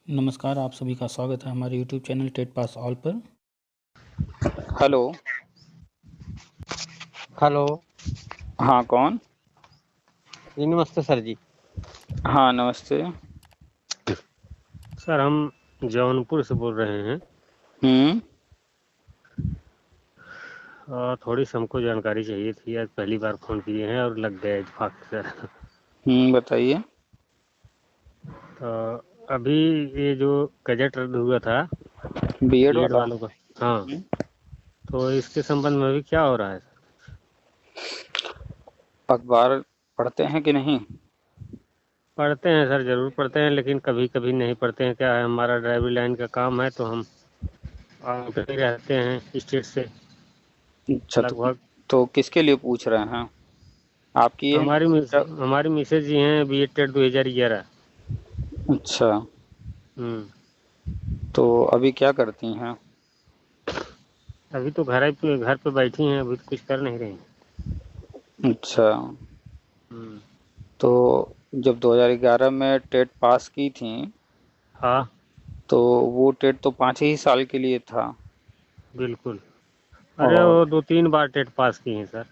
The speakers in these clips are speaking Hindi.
नमस्कार, आप सभी का स्वागत है हमारे YouTube channel TET pass all पर। हेलो। हेलो। हाँ, कौन? जी नमस्ते सर जी। हाँ, नमस्ते। सर हम जौनपुर से बोल रहे हैं हम्म। और थोड़ी सी हमको जानकारी चाहिए थी। आज पहली बार फ़ोन किए हैं और लग गया इत्तेफाक से। बताइए। तो अभी ये जो गजट रद्द हुआ था बीएड बीएड वाला। वालों का, हाँ, तो इसके संबंध में अभी क्या हो रहा है सर? अखबार पढ़ते हैं कि नहीं? पढ़ते हैं सर, ज़रूर पढ़ते हैं, लेकिन कभी कभी नहीं पढ़ते हैं। क्या है, हमारा ड्राइवरी लाइन का काम है तो हम आउट ही रहते हैं स्टेट से अच्छा, लगभग। तो किसके लिए पूछ रहे हैं? आपकी है या? हमारी मिसेज जी हैं बीएड टेट 2011। अच्छा, हम्म। तो अभी क्या करती हैं? अभी तो घर पे बैठी हैं, अभी तो कुछ कर नहीं रही हैं। अच्छा, हम्म। तो जब 2011 में टेट पास की थी, हाँ, तो वो टेट तो 5 ही साल के लिए था। बिल्कुल। अरे और वो 2-3 बार टेट पास की हैं सर।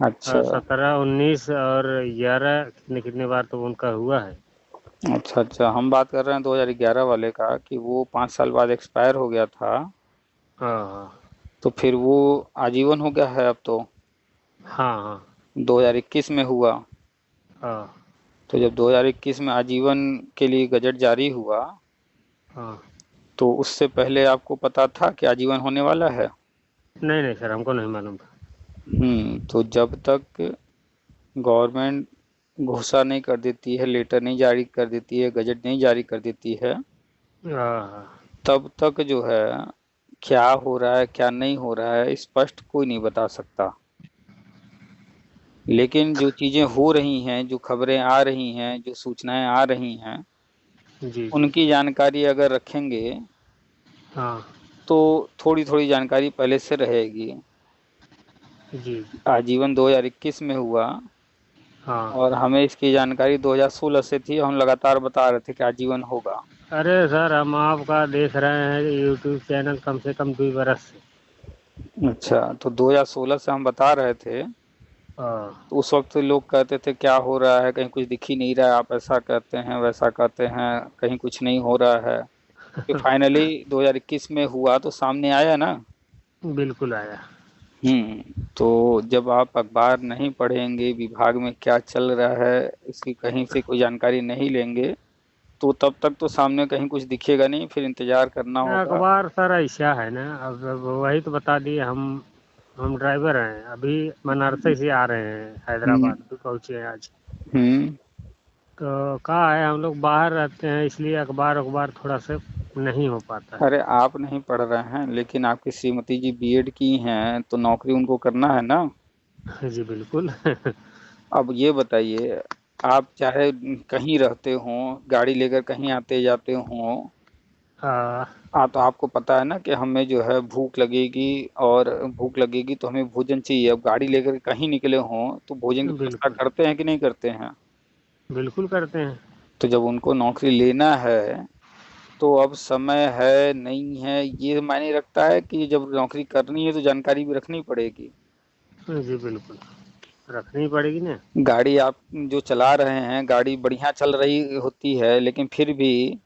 अच्छा 17, 19 और 11, कितने कितने बार तो उनका हुआ है। अच्छा अच्छा, हम बात कर रहे हैं 2011 वाले का कि वो 5 साल बाद एक्सपायर हो गया था। हाँ हाँ तो फिर वो आजीवन हो गया है अब तो। हाँ हाँ 2021 में हुआ। हाँ तो जब 2021 में आजीवन के लिए गजट जारी हुआ, हाँ। तो उससे पहले आपको पता था कि आजीवन होने वाला है? नहीं नहीं सर, हमको नहीं मालूम था। तो जब तक गवर्नमेंट घोषणा नहीं कर देती है, लेटर नहीं जारी कर देती है, गजट नहीं जारी कर देती है, हाँ हाँ। तब तक जो है क्या हो रहा है क्या नहीं हो रहा है स्पष्ट कोई नहीं बता सकता। लेकिन जो चीजें हो रही हैं, जो खबरें आ रही हैं, जो सूचनाएं आ रही हैं, जी जी। उनकी जानकारी अगर रखेंगे हाँ। तो थोड़ी थोड़ी जानकारी पहले से रहेगी। जी। आजीवन 2021 में हुआ हाँ। और हमें इसकी जानकारी 2016 से थी। हम लगातार बता रहे थे कि आजीवन होगा। अरे सर, हम आपका देख रहे हैं यूट्यूब चैनल कम से कम 2 बरस से। अच्छा, तो 2016 से हम बता रहे थे। हाँ। तो उस वक्त लोग कहते थे क्या हो रहा है, कहीं कुछ दिख ही नहीं रहा है, आप ऐसा कहते हैं वैसा कहते हैं, कहीं कुछ नहीं हो रहा है। कि फाइनली 2021 में हुआ तो सामने आया ना। बिल्कुल आया। तो जब आप अखबार नहीं पढ़ेंगे, विभाग में क्या चल रहा है इसकी कहीं से कोई जानकारी नहीं लेंगे, तो तब तक तो सामने कहीं कुछ दिखेगा नहीं, फिर इंतजार करना होगा। अखबार सर ऐसा है ना, अब वही तो बता दिए। हम ड्राइवर हैं, अभी बनारस से आ रहे हैं, हम्म हैदराबाद भी पहुंचे हैं आज। हम्म तो कहा है, हम लोग बाहर रहते हैं, इसलिए अखबार अखबार थोड़ा सा नहीं हो पाता है। अरे आप नहीं पढ़ रहे हैं, लेकिन आपकी श्रीमती जी बीएड की हैं तो नौकरी उनको करना है ना। जी बिल्कुल। अब ये बताइए, आप चाहे कहीं रहते हो, गाड़ी लेकर कहीं आते जाते हो, हाँ, तो आपको पता है ना कि हमें जो है भूख लगेगी, और भूख लगेगी तो हमें भोजन चाहिए। अब गाड़ी लेकर कहीं निकले हों तो भोजन की व्यवस्था बिल्कुल करते हैं कि नहीं करते हैं? बिल्कुल करते हैं। तो जब उनको नौकरी लेना है, तो अब समय है नहीं है ये मायने रखता है कि जब नौकरी करनी है तो जानकारी भी रखनी पड़ेगी। जी बिल्कुल, रखनी पड़ेगी ना। गाड़ी आप जो चला रहे हैं, गाड़ी बढ़िया चल रही होती है, लेकिन फिर भी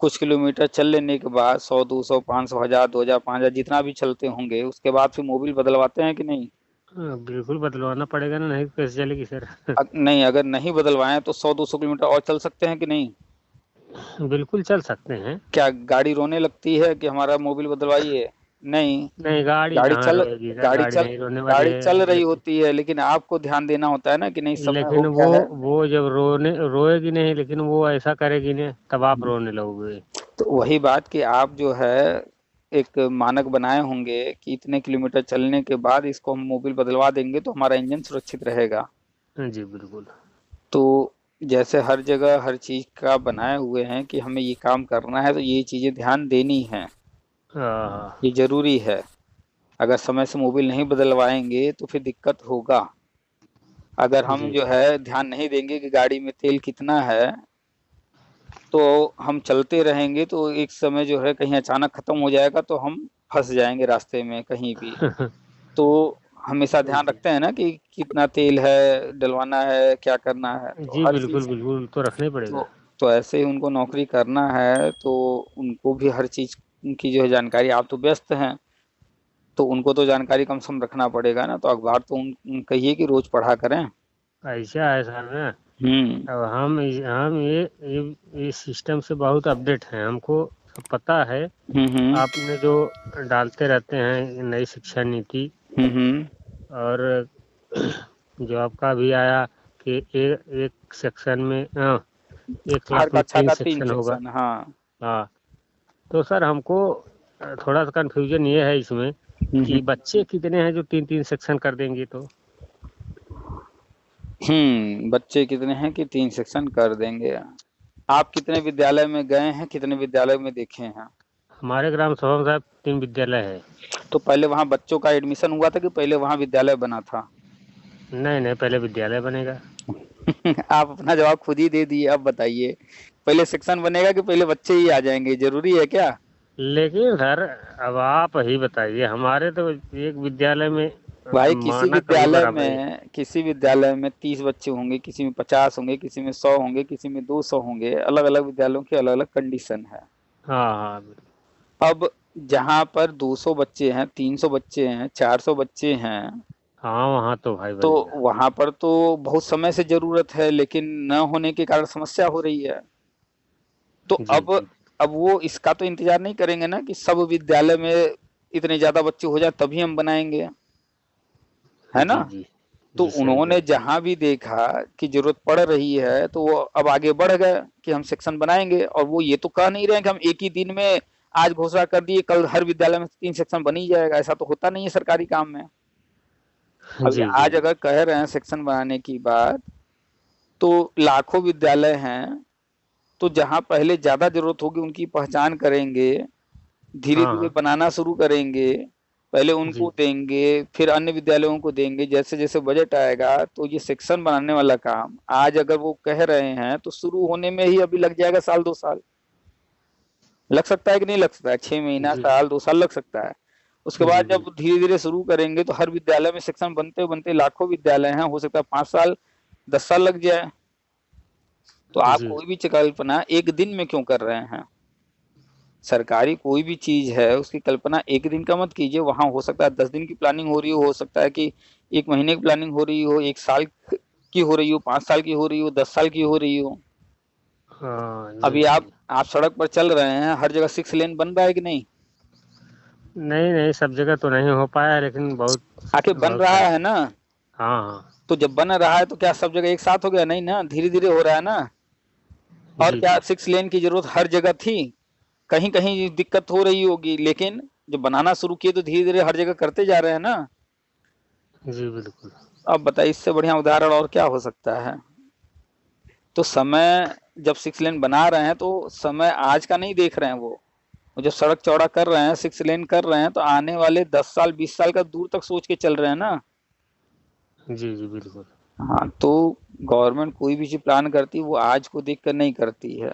कुछ किलोमीटर चल लेने के बाद 100 200 500 1000 2000 5000 जितना भी चलते होंगे, उसके बाद फिर मोबिल बदलवाते हैं कि नहीं? बिल्कुल बदलवाना पड़ेगा ना, नहीं तो कैसे चलेगी सर। नहीं, अगर नहीं बदलवाएं तो 100 200 किलोमीटर और चल सकते हैं कि नहीं? बिल्कुल चल सकते हैं। क्या गाड़ी रोने लगती है कि हमारा मोबिल बदलवाइए? नहीं। नहीं, गाड़ी गाड़ी कहाँ चल रोएगी सर, गाड़ी गाड़ी चल नहीं रोने वाली गाड़ी चल है, रही लेकिन होती है, लेकिन आपको ध्यान देना होता है ना कि नहीं, समय हो लेकिन गया है। वो जब रोएगी नहीं, लेकिन वो ऐसा करेगी ना, तब आप रोने लगोगे। तो वही बात कि आप जो है एक मानक बनाए होंगे कि इतने किलोमीटर चलने के बाद इसको हम मोबिल बदलवा देंगे तो हमारा इंजन सुरक्षित रहेगा। जी बिल्कुल। तो जैसे हर जगह हर चीज का बनाए हुए हैं कि हमें ये काम करना है तो ये चीजें ध्यान देनी है, हाँ ये जरूरी है। अगर समय से मोबिल नहीं बदलवाएंगे तो फिर दिक्कत होगा। अगर हम जी। जो है ध्यान नहीं देंगे कि गाड़ी में तेल कितना है, तो हम चलते रहेंगे तो एक समय जो है कहीं अचानक खत्म हो जाएगा तो हम फंस जाएंगे रास्ते में कहीं भी। तो हमेशा ध्यान जी रखते हैं ना कि कितना तेल है डलवाना है, क्या करना है, तो जी, हर बिल्कुल चीज। बिल्कुल, तो रखना ही पड़ेगा। तो ऐसे ही उनको नौकरी करना है तो उनको भी हर चीज की जो है जानकारी, आप तो व्यस्त हैं तो उनको तो जानकारी कम से कम रखना पड़ेगा ना, तो अखबार तो कहिए कि रोज पढ़ा करें। ऐसा है सर ना। हम्म। अब हम ये सिस्टम से बहुत अपडेट हैं, हमको सब पता है। हम्म। आपने जो डालते रहते हैं नई शिक्षा नीति, हम्म। और जो आपका भी आया कि एक सेक्शन में, एक हर क्लास में कक्षा तीन का तीन सेक्शन होगा। सेक्शन, हाँ। हाँ। तो सर हमको थोड़ा सा कंफ्यूजन ये है इसमें कि बच्चे कितने हैं जो तीन तीन सेक्शन कर देंगे तो। बच्चे कितने हैं कि तीन सेक्शन कर देंगे। आप कितने विद्यालय में गए हैं, कितने विद्यालय में देखे हैं? हमारे ग्राम सभा में साहब 3 विद्यालय है। तो पहले वहाँ बच्चों का एडमिशन हुआ था कि पहले वहाँ विद्यालय बना था? नहीं नहीं, पहले विद्यालय बनेगा। आप अपना जवाब खुद ही दे दिए, अब बताइए पहले सेक्शन बनेगा कि पहले बच्चे ही आ जाएंगे, जरूरी है क्या? लेकिन सर अब आप ही बताइए, हमारे तो एक विद्यालय में भाई माना कभी बराबर ही। किसी विद्यालय में 30 बच्चे होंगे, किसी में 50 होंगे, किसी में 100 होंगे, किसी में 200 होंगे, अलग अलग विद्यालयों की अलग अलग कंडीशन है। हाँ हाँ बिल्कुल। अब जहाँ पर 200 बच्चे हैं, 300 बच्चे हैं, 400 बच्चे हैं, हाँ वहाँ तो भाई तो बनेगा। वहां पर तो बहुत समय से जरूरत है, लेकिन न होने के कारण समस्या हो रही है। तो जी जी अब वो इसका तो इंतजार नहीं करेंगे ना कि सब विद्यालय में इतने ज्यादा बच्चे हो जाए तभी हम बनाएंगे, है ना? जी जी। तो जी सही कह उन्होंने रहे जहां भी देखा कि जरूरत पड़ रही है तो वो अब आगे बढ़ गए कि हम सेक्शन बनाएंगे, और वो ये तो कह नहीं रहे हैं कि हम एक ही दिन में आज घोषणा कर दिए कल हर विद्यालय में 3 सेक्शन बन ही जाएगा, ऐसा तो होता नहीं है सरकारी काम में। हैं। अभी जी जी आज अगर कह रहे हैं सेक्शन बनाने की बात, तो लाखों विद्यालय हैं, तो जहां पहले ज्यादा जरूरत होगी उनकी पहचान करेंगे, धीरे हाँ धीरे हाँ। बनाना शुरू करेंगे, पहले उनको जी देंगे फिर अन्य विद्यालयों को देंगे, जैसे जैसे बजट आएगा तो ये सेक्शन बनाने वाला काम आज अगर वो कह रहे हैं तो शुरू होने में ही अभी लग जाएगा साल 2 साल। लग सकता है कि नहीं लग सकता है, 6 महीना जी साल 2 साल लग सकता है। उसके जी बाद जब बिल्कुल। धीरे धीरे शुरू करेंगे तो हर विद्यालय में सेक्शन बनते बनते लाखों विद्यालय हैं, हो सकता है 5 साल 10 साल लग जाए। तो आप जी कोई भी कल्पना एक दिन में क्यों कर रहे हैं? सरकारी कोई भी चीज है उसकी कल्पना एक दिन का मत कीजिए, वहां हो सकता है 10 दिन की प्लानिंग हो रही हो सकता है कि 1 महीने की प्लानिंग हो रही हो, 1 साल की हो रही हो, 5 साल की हो रही हो, 10 साल की हो रही हो। हाँ ये अभी सही। आप सड़क पर चल रहे हैं, हर जगह 6 लेन बन रहा है कि नहीं? नहीं नहीं, सब जगह तो नहीं हो पाया, लेकिन बहुत आखिर बन बहुत रहा सारे। है ना? हाँ हाँ। तो जब बन रहा है तो क्या सब जगह एक साथ हो गया? नहीं ना, धीरे धीरे हो रहा है ना। और जी क्या जी 6 लेन की जरूरत हर जगह थी? कहीं कहीं दिक्कत हो रही होगी, लेकिन जब बनाना शुरू किए तो धीरे धीरे हर जगह करते जा रहे हैं ना। जी बिल्कुल। अब बताइए इससे बढ़िया उदाहरण और क्या हो सकता है? तो समय, जब 6 लेन बना रहे हैं तो समय आज का नहीं देख रहे हैं वो जब सड़क चौड़ा कर रहे हैं, 6 लेन कर रहे हैं, तो आने वाले 10 साल 20 साल का दूर तक सोच के चल रहे हैं ना। जी जी बिल्कुल। हाँ, तो गवर्नमेंट कोई भी चीज प्लान करती है वो आज को देख कर नहीं करती है,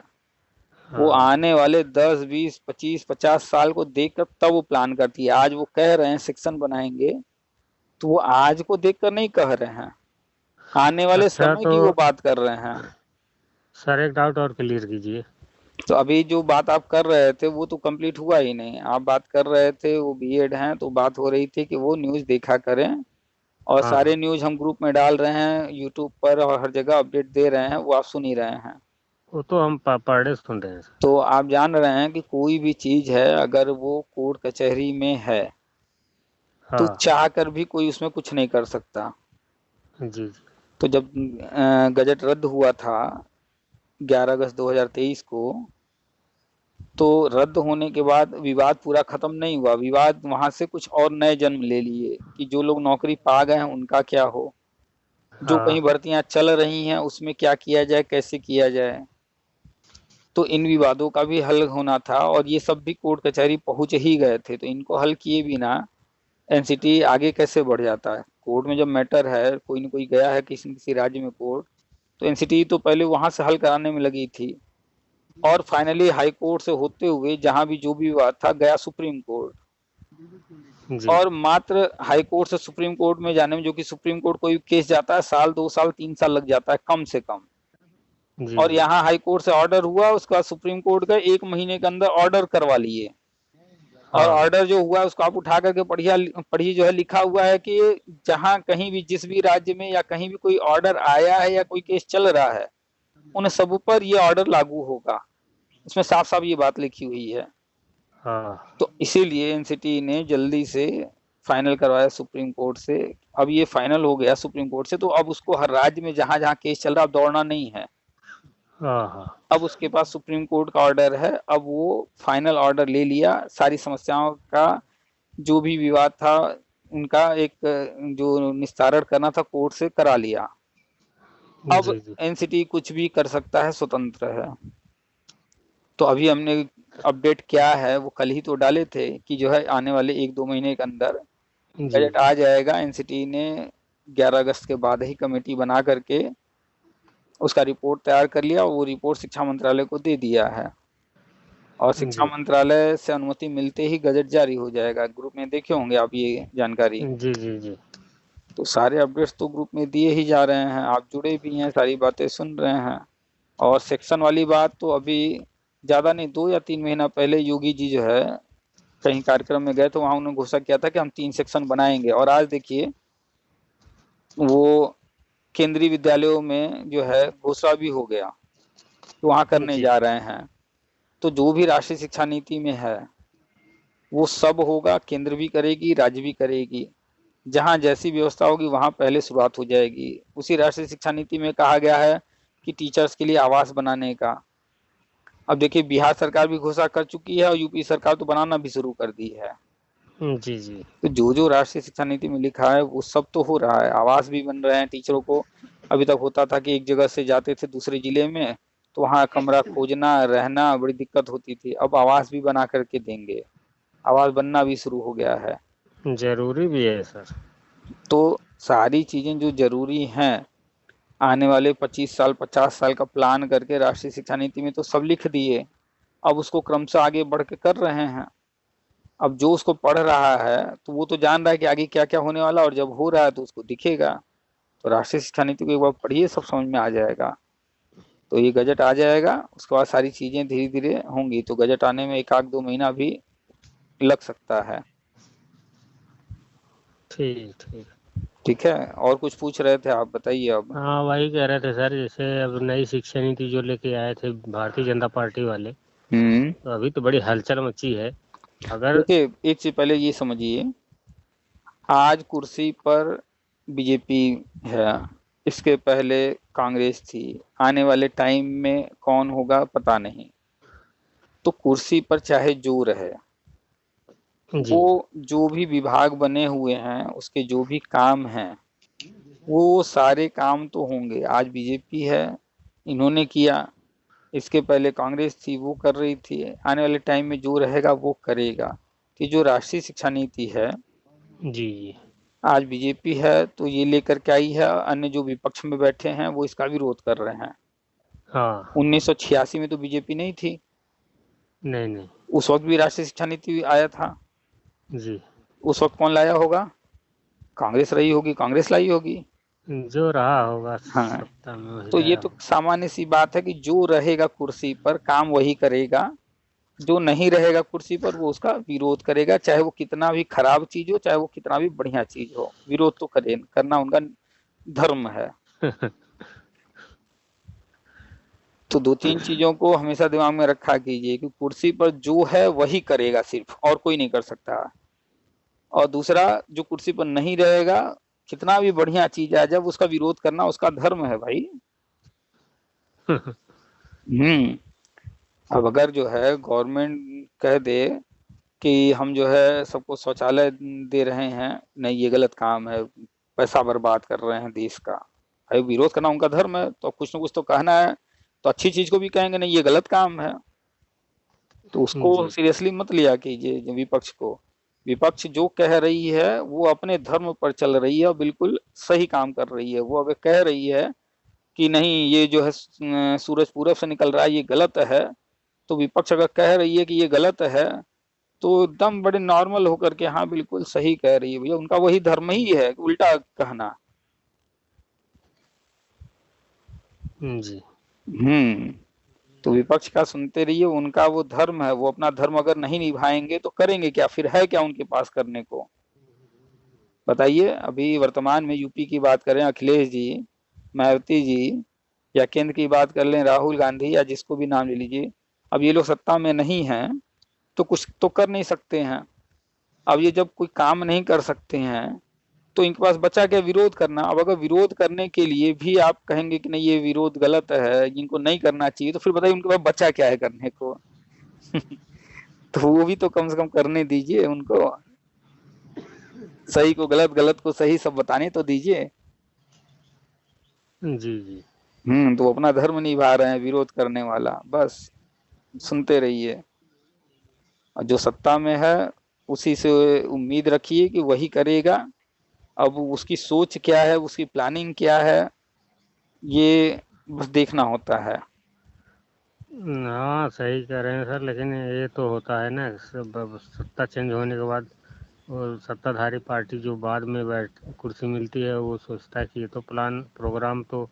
वो हाँ आने वाले 10 20 25 50 साल को देख कर तब वो प्लान करती है। आज वो कह रहे हैं सेक्शन बनाएंगे, तो वो आज को देख कर नहीं कह रहे हैं, आने वाले अच्छा, समय तो की वो बात कर रहे हैं। सर एक डाउट और क्लियर कीजिए। तो अभी जो बात आप कर रहे थे वो तो कंप्लीट हुआ ही नहीं, आप बात कर रहे थे वो बीएड हैं, तो बात हो रही थी कि वो न्यूज़ देखा करें, और हाँ सारे हाँ, न्यूज़ हम ग्रुप में डाल रहे हैं यूट्यूब पर और हर जगह अपडेट दे रहे हैं, वो आप सुन ही रहे हैं। वो तो हम पर डे सुन रहे हैं सर। तो आप जान रहे हैं कि कोई भी चीज़ है अगर वो कोर्ट कचहरी में है तो हाँ। चाह कर भी कोई उसमें कुछ नहीं कर सकता। जी जी। तो जब गजट रद्द हुआ था 11 अगस्त 2023 को, तो रद्द होने के बाद विवाद पूरा खत्म नहीं हुआ, विवाद वहां से कुछ और नए जन्म ले लिए कि जो लोग नौकरी पा गए हैं उनका क्या हो, जो कहीं हाँ। भर्तियां चल रही हैं उसमें क्या किया जाए, कैसे किया जाए। तो इन विवादों का भी हल होना था और ये सब भी कोर्ट कचहरी पहुंच ही गए थे, तो इनको हल किए बिना एनसीटी आगे कैसे बढ़ जाता है? कोर्ट में जब मैटर है, कोई न कोई गया है किसी न किसी राज्य में कोर्ट, तो एनसीटी तो पहले वहां से हल कराने में लगी थी। और फाइनली हाई कोर्ट से होते हुए जहां भी जो भी विवाद था गया सुप्रीम कोर्ट। जी और मात्र हाई कोर्ट से सुप्रीम कोर्ट में जाने में, जो कि सुप्रीम कोर्ट कोई केस जाता है साल 2 साल 3 साल लग जाता है कम से कम, जी और जी यहाँ हाई कोर्ट से ऑर्डर हुआ, उसके बाद सुप्रीम कोर्ट का 1 महीने के अंदर ऑर्डर करवा लिए। और हाँ ऑर्डर जो हुआ उसको आप उठा करके पढ़िए, जो है लिखा हुआ है कि जहां कहीं भी जिस भी राज्य में या कहीं भी कोई ऑर्डर आया है या कोई केस चल रहा है, उन सब पर ये ऑर्डर लागू होगा। उसमें साफ साफ ये बात लिखी हुई है। हाँ तो इसीलिए एनसीटी ने जल्दी से फाइनल करवाया सुप्रीम कोर्ट से। अब ये फाइनल हो गया सुप्रीम कोर्ट से, तो अब उसको हर राज्य में जहां जहां केस चल रहा है अब दौड़ना नहीं है। हाँ हाँ अब उसके पास सुप्रीम कोर्ट का ऑर्डर है, अब वो फाइनल ऑर्डर ले लिया, सारी समस्याओं का जो भी विवाद था उनका एक जो निस्तारण करना था कोर्ट से करा लिया। अब जी जी एनसीटी कुछ भी कर सकता है, स्वतंत्र है। तो अभी हमने अपडेट क्या है वो कल ही तो डाले थे कि जो है आने वाले 1-2 महीने के अंदर जी बजट आ जाएगा। एनसीटी ने 11 अगस्त के बाद ही कमेटी बना करके उसका रिपोर्ट तैयार कर लिया, और वो रिपोर्ट शिक्षा मंत्रालय को दे दिया है, और शिक्षा जी मंत्रालय से अनुमति मिलते ही गजट जारी हो जाएगा। ग्रुप में देखे होंगे आप ये जानकारी। जी जी जी तो सारे अपडेट्स तो ग्रुप में दिए ही जा रहे हैं, आप जुड़े भी हैं, सारी बातें सुन रहे हैं। और सेक्शन वाली बात तो अभी ज़्यादा नहीं, 2 या 3 महीना पहले योगी जी जो है कहीं कार्यक्रम में गए तो वहाँ उन्होंने घोषणा किया था कि हम 3 सेक्शन बनाएंगे, और आज देखिए वो केंद्रीय विद्यालयों में जो है घोषणा भी हो गया तो वहाँ करने जी जा रहे हैं। तो जो भी राष्ट्रीय शिक्षा नीति में है वो सब होगा, केंद्र भी करेगी राज्य भी करेगी। जहाँ जैसी व्यवस्था होगी वहाँ पहले शुरुआत हो जाएगी। उसी राष्ट्रीय शिक्षा नीति में कहा गया है कि टीचर्स के लिए आवास बनाने का। अब देखिए बिहार सरकार भी घोषणा कर चुकी है और यूपी सरकार तो बनाना भी शुरू कर दी है। जी जी तो जो जो राष्ट्रीय शिक्षा नीति में लिखा है वो सब तो हो रहा है, आवास भी बन रहे हैं टीचरों को। अभी तक होता था कि एक जगह से जाते थे दूसरे जिले में तो वहाँ कमरा खोजना रहना बड़ी दिक्कत होती थी, अब आवास भी बना करके देंगे, आवास बनना भी शुरू हो गया है। जरूरी भी है सर। तो सारी चीजें जो जरूरी हैं आने वाले 25 साल 50 साल का प्लान करके राष्ट्रीय शिक्षा नीति में तो सब लिख दिए, अब उसको क्रमशः आगे बढ़ के कर रहे हैं। अब जो उसको पढ़ रहा है तो वो तो जान रहा है कि आगे क्या क्या होने वाला, और जब हो रहा है तो उसको दिखेगा। तो राष्ट्रीय शिक्षा नीति को एक बार पढ़िए, सब समझ में आ जाएगा। तो ये गजट आ जाएगा, उसके बाद सारी चीजें धीरे धीरे होंगी। तो गजट आने में 1-2 महीना भी लग सकता है। ठीक ठीक। ठीक है, और कुछ पूछ रहे थे आप, बताइए अब। हाँ वही कह रहे थे सर, जैसे अब नई शिक्षा नीति जो लेके आए थे भारतीय जनता पार्टी वाले, तो अभी तो बड़ी हलचल मची है। अगर देखिए एक चीज पहले ये समझिए, आज कुर्सी पर बीजेपी है, इसके पहले कांग्रेस थी, आने वाले टाइम में कौन होगा पता नहीं। तो कुर्सी पर चाहे जो रहे, जी वो जो भी विभाग बने हुए हैं उसके जो भी काम हैं वो सारे काम तो होंगे। आज बीजेपी है, इन्होंने किया, इसके पहले कांग्रेस थी वो कर रही थी, आने वाले टाइम में जो रहेगा वो करेगा। कि जो राष्ट्रीय शिक्षा नीति है जी जी आज बीजेपी है तो ये लेकर के आई है, अन्य जो विपक्ष में बैठे हैं वो इसका विरोध कर रहे हैं। हाँ 1986 में तो बीजेपी नहीं थी, नहीं नहीं उस वक्त भी राष्ट्रीय शिक्षा नीति आया था। जी, उस वक्त कौन लाया होगा? कांग्रेस रही होगी, कांग्रेस लाई होगी। जो रहा होगा हाँ, सत्ता में वही तो ये लाया तो होगा। सामान्य सी बात है कि जो रहेगा कुर्सी पर काम वही करेगा, जो नहीं रहेगा कुर्सी पर वो उसका विरोध करेगा, चाहे वो कितना भी खराब चीज हो, चाहे वो कितना भी बढ़िया चीज हो, विरोध तो करना उनका धर्म है। तो 2-3 चीजों को हमेशा दिमाग में रखा कीजिए कि कुर्सी पर जो है वही करेगा सिर्फ, और कोई नहीं कर सकता। और दूसरा, जो कुर्सी पर नहीं रहेगा कितना भी बढ़िया चीज है जब उसका विरोध करना उसका धर्म है भाई। अब अगर जो है गवर्नमेंट कह दे कि हम जो है सबको शौचालय दे रहे हैं, नहीं ये गलत काम है, पैसा बर्बाद कर रहे हैं देश का, भाई विरोध करना उनका धर्म है, तो कुछ ना कुछ तो कहना है। तो अच्छी चीज को भी कहेंगे नहीं ये गलत काम है, तो उसको जी सीरियसली मत लिया कीजिए। जो विपक्ष को, विपक्ष जो कह रही है वो अपने धर्म पर चल रही है और बिल्कुल सही काम कर रही है। वो अगर कह रही है कि नहीं ये जो है सूरज पूरब से निकल रहा है ये गलत है, तो विपक्ष अगर कह रही है कि ये गलत है तो एकदम बड़े नॉर्मल होकर के हाँ बिल्कुल सही कह रही है भैया, उनका वही धर्म ही है, उल्टा कहना। जी। तो विपक्ष का सुनते रहिए, उनका वो धर्म है, वो अपना धर्म अगर नहीं निभाएंगे तो करेंगे क्या, फिर है क्या उनके पास करने को, बताइए। अभी वर्तमान में यूपी की बात करें, अखिलेश जी, मायावती जी, या केंद्र की बात कर लें राहुल गांधी, या जिसको भी नाम ले लीजिए, अब ये लोग सत्ता में नहीं हैं तो कुछ तो कर नहीं सकते हैं। अब ये जब कोई काम नहीं कर सकते हैं तो इनके पास बचा क्या, विरोध करना। अब अगर विरोध करने के लिए भी आप कहेंगे कि नहीं ये विरोध गलत है, इनको नहीं करना चाहिए, तो फिर बताइए उनके पास बचा क्या है करने को। तो वो भी तो कम से कम करने दीजिए उनको, सही को गलत, गलत को सही, सब बताने तो दीजिए। जी जी। तो अपना धर्म निभा रहे हैं विरोध करने वाला, बस सुनते रहिए। और जो सत्ता में है उसी से उम्मीद रखिए कि वही करेगा। अब उसकी सोच क्या है, उसकी प्लानिंग क्या है, ये बस देखना होता है। हाँ सही कह रहे हैं सर, लेकिन ये तो होता है ना, सत्ता चेंज होने के बाद वो सत्ताधारी पार्टी जो बाद में बैठ कुर्सी मिलती है, वो सोचता है कि ये तो प्लान प्रोग्राम तो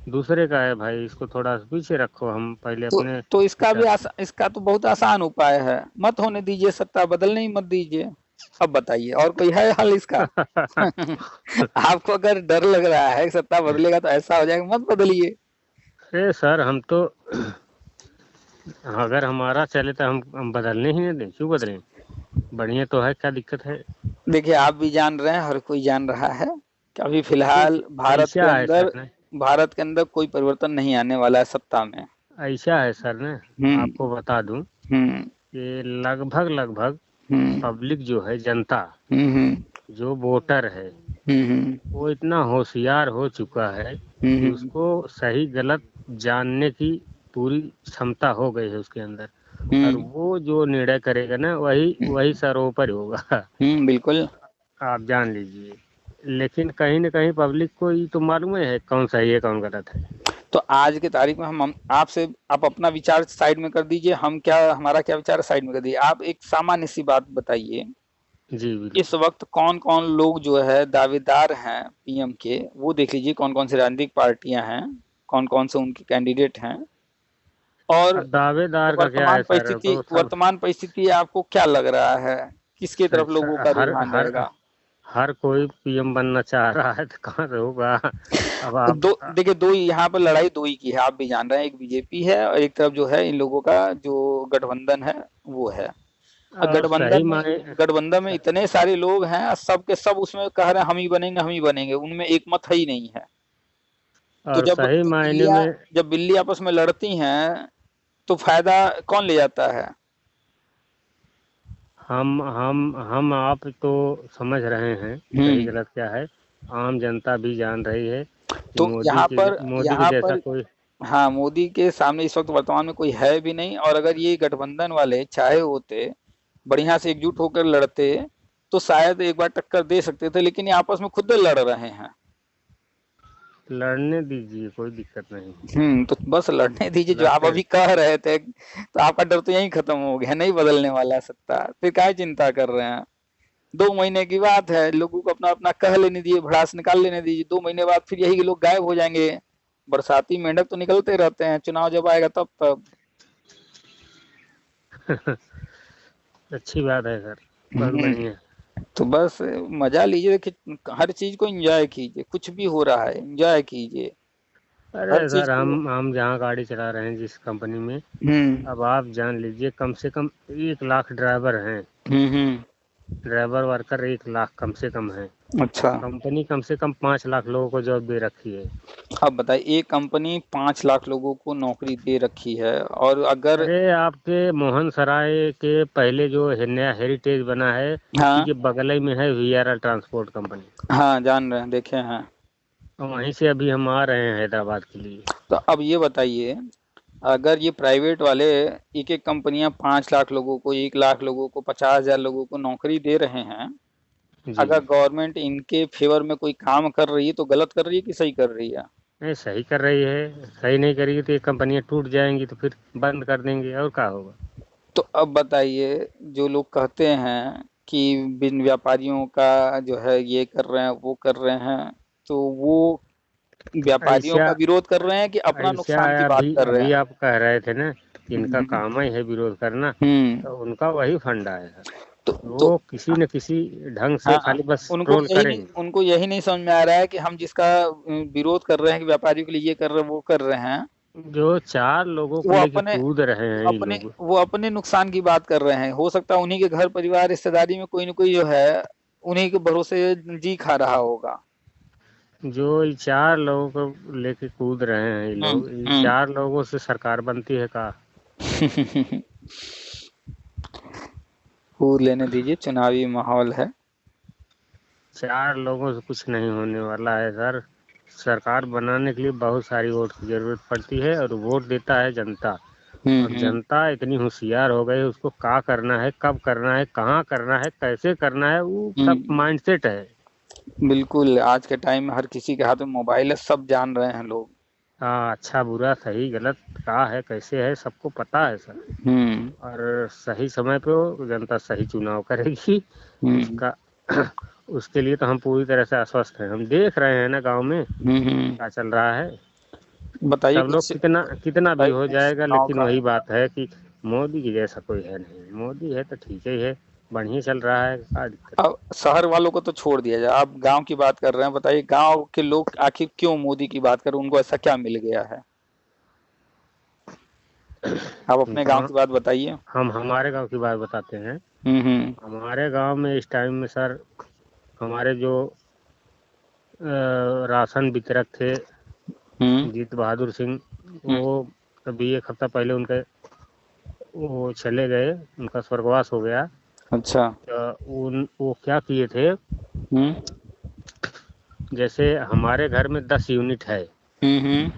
दूसरे का है भाई, इसको थोड़ा पीछे रखो, हम पहले अपने तो इसका भी विचार। इसका तो बहुत आसान उपाय है, मत होने दीजिए, सत्ता बदलने ही मत दीजिए। अब बताइए और कोई है हल इसका। आपको अगर डर लग रहा है सत्ता बदलेगा तो ऐसा हो जाएगा, मत बदलिए। अरे सर हम तो अगर हमारा चले तो हम बदलने ही नहीं दें, क्यों बदलें, बढ़िया तो है, क्या दिक्कत है। देखिए आप भी जान रहे हैं, हर कोई जान रहा है कि अभी फिलहाल ऐसा है सर ने, भारत के अंदर कोई परिवर्तन नहीं आने वाला है सत्ता में। ऐसा है सर ने, हम्म आपको बता दूं हम्म कि लगभग लगभग हम्म पब्लिक जो है, जनता हम्म जो वोटर है, हम्म वो इतना होशियार हो चुका है कि हम्म उसको सही गलत जानने की पूरी क्षमता हो गई है उसके अंदर, और हम्म वो जो निर्णय करेगा ना, वही वही सर्वोपरि होगा। बिल्कुल। आप जान लीजिए। लेकिन कहीं न कहीं पब्लिक को ये तो मालूम है कौन सही है कौन गलत है। तो आज की तारीख में हम आपसे, आप अपना विचार साइड में कर दीजिए, हम क्या, हमारा क्या विचार साइड में कर दीजिए। आप एक सामान्य सी बात बताइए, जी इस बिल्कुल। वक्त कौन कौन लोग जो है दावेदार हैं पीएम के, वो देख लीजिए, कौन कौन सी राजनीतिक पार्टियां हैं, कौन कौन से उनके कैंडिडेट हैं, और अब दावेदार का क्या है सर, तो सब वर्तमान परिस्थिति आपको क्या लग रहा है, किसके तरफ लोगों का हर रुझान हर रहेगा। हर कोई पीएम बनना चाह रहा है, तो कहाँ से होगा। अब तो आप दो देखिए, दो यहाँ पर लड़ाई दो ही की है, आप भी जान रहे हैं, एक बीजेपी है और एक तरफ जो है इन लोगों का जो गठबंधन है वो है। और और सही माने गठबंधन में इतने सारे लोग हैं, सब के सब उसमें कह रहे हैं हम ही बनेंगे हम ही बनेंगे, उनमें एक मत है ही नहीं है। तो और सही मायने में जब बिल्ली आपस में लड़ती हैं तो फायदा कौन ले जाता है। हम आप तो समझ रहे हैं सही हम्म गलत क्या है, आम जनता भी जान रही है कि तो मोदी के यहाँ जैसा पर कोई। हाँ, मोदी के सामने इस वक्त वर्तमान में कोई है भी नहीं, और अगर ये गठबंधन वाले चाहे होते, बढ़िया से एकजुट होकर लड़ते, तो शायद एक बार टक्कर दे सकते थे, लेकिन ये आपस में खुद लड़ रहे हैं। लड़ने दीजिए, कोई दिक्कत नहीं। तो बस लड़ने दीजिए, जो आप लड़ते अभी कह रहे थे, तो आपका डर तो यही खत्म हो गया, नहीं बदलने वाला सत्ता, फिर काहे चिंता कर रहे हैं। 2 महीने की बात है, लोगों को अपना अपना कह लेने दीजिए, भड़ास निकाल लेने दीजिए, 2 महीने बाद फिर यही लोग गायब हो जाएंगे। बरसाती मेंढक तो निकलते रहते हैं, चुनाव जब आएगा तब तब। अच्छी बात है सर, बहुत हम्म, बढ़िया। तो बस मजा लीजिए, देखिए हर चीज को एंजॉय कीजिए, कुछ भी हो रहा है एंजॉय कीजिए हर अरे चीज सर को। हम जहाँ गाड़ी चला रहे हैं जिस कंपनी में, हम्म अब आप जान लीजिए कम से कम 1 लाख ड्राइवर हैं, हम्म। ड्राइवर वर्कर 1 लाख कम से कम है। अच्छा, कंपनी कम से कम 5 लाख लोगों को जॉब दे रखी है। अब बताइए, एक कंपनी 5 लाख लोगों को नौकरी दे रखी है, और अगर अरे आपके मोहन सराय के पहले जो नया हेरिटेज बना है, उसी हाँ के बगल ही में है वीआरएल ट्रांसपोर्ट कंपनी, हाँ जान रहे हैं, देखे हैं। और वहीं से अभी हम आ रहे हैं हैदराबाद के लिए। तो अब ये बताइए, अगर ये प्राइवेट वाले एक एक कंपनियां 5 लाख लोगों को, 1 लाख लोगों को, 50,000 लोगों को नौकरी दे रहे हैं, जी अगर गवर्नमेंट इनके फेवर में कोई काम कर रही है तो गलत कर रही है कि सही कर रही है। नहीं सही कर रही है, सही नहीं करेगी तो ये कंपनियां टूट जाएंगी तो फिर बंद कर देंगे और क्या होगा। तो अब बताइए, जो लोग कहते हैं कि बिन व्यापारियों का जो है ये कर रहे हैं वो कर रहे हैं, तो वो व्यापारियों ऐसा का विरोध कर रहे हैं कि अपना ऐसा नुकसान की बात अभी कर रहे अभी हैं? आप कह रहे थे ना कि इनका हम्म। काम ही है विरोध करना, हम्म। तो उनका वही फंडा है सर। तो वो किसी न किसी ढंग से हाँ, खाली बस ट्रोल करेंगे। उनको यही नहीं समझ में आ रहा है कि हम जिसका विरोध कर रहे हैं कि व्यापारियों के लिए ये कर रहे हैं वो कर रहे हैं, जो चार लोगों को वो लेके अपने कूद रहे हैं ये लोग। वो अपने नुकसान की बात कर रहे हैं। हो सकता है उन्हीं के घर परिवार रिश्तेदारी में कोई न कोई जो है उन्हीं के भरोसे जी खा रहा होगा। जो ये चार लोगों को लेके कूद रहे हैं ये लोग, इन हम्म। चार लोगों से सरकार बनती है का? कूद लेने दीजिए, चुनावी माहौल है। चार लोगों से कुछ नहीं होने वाला है सर। सरकार बनाने के लिए बहुत सारी वोट की जरूरत पड़ती है और वोट देता है जनता। और हम्म। जनता इतनी होशियार हो गई, उसको क्या करना है, कब करना है, कहाँ करना है, कैसे करना है, वो सब हम्म। माइंडसेट है। बिल्कुल, आज के टाइम में हर किसी के हाथ में मोबाइल है, सब जान रहे हैं लोग। हाँ, अच्छा बुरा सही गलत क्या है कैसे है सबको पता है सर। हम्म। और सही समय पे वो जनता सही चुनाव करेगी हम्म। उसका। उसके लिए तो हम पूरी तरह से आश्वस्त हैं। हम देख रहे हैं ना गांव में हम्म। क्या चल रहा है। बताइए सब लोग कुछ, कितना कितना भी बताइए हो कुछ जाएगा, गाँव लेकिन का। वही बात है कि मोदी की जैसा कोई है नहीं। मोदी है तो ठीक ही है, बढ़िया चल रहा है, क्या दिक्कत है। अब शहर वालों को तो छोड़ दिया जाए, आप गांव की बात कर रहे हैं, बताइए गांव के लोग आखिर क्यों मोदी की बात करें, उनको ऐसा क्या मिल गया है? आप अपने गांव गाँव की बात बताइए। हम हमारे गांव की बात बताते हैं। हम्म। हमारे गांव में इस टाइम में सर, हमारे जो राशन वितरक थे हम्म। जीत बहादुर सिंह, हम्म। वो अभी एक हफ्ता पहले उनके वो चले गए, उनका स्वर्गवास हो गया। अच्छा। तो वो क्या किए थे, हम्म। जैसे हमारे घर में 10 यूनिट है हम्म।